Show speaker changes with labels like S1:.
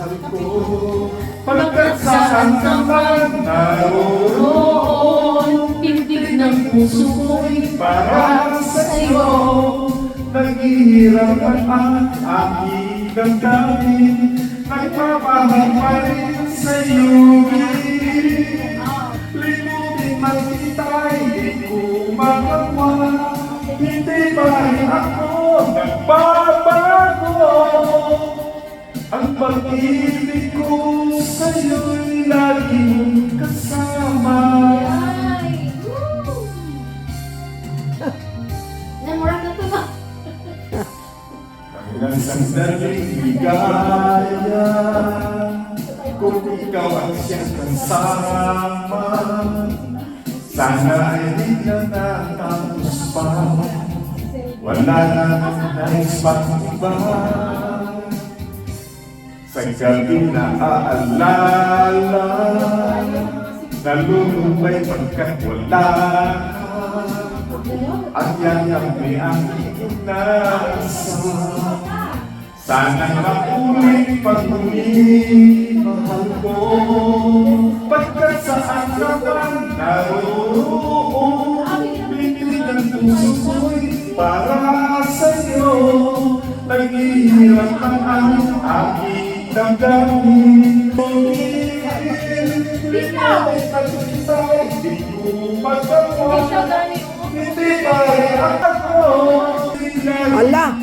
S1: mahal ko. Pagkat saan ka man naroon,
S2: Tindig ng puso ko'y
S1: para sa'yo. Naghihirapan ang aking damdamin, nagmamahal pa rin sa'yo. Limutin man kita, hindi ko magawa. Hindi pa rin ako nagbabago. Ang pag-ibig ko sa'yo'y laging kasama.
S2: Namurang na to ba?
S1: Ilang sandaling ligaya, kung ikaw ang siyang kasama, sana ay di na natapos pa. Wala na nais pang iba. Sa gabi na aalala, nalulubay pagkat wala ka. Ang yayang may aking inasa. Sana'y makulit pag-uli, mahal ko. Pagkat saan ka man naroon, pipilit ang puso ko'y para sa'yo. Naghihirapan ang aking damdamin. Hindi mo ay pag-ibig, hindi ko magawa. Hindi pa rin ako.
S3: Ala!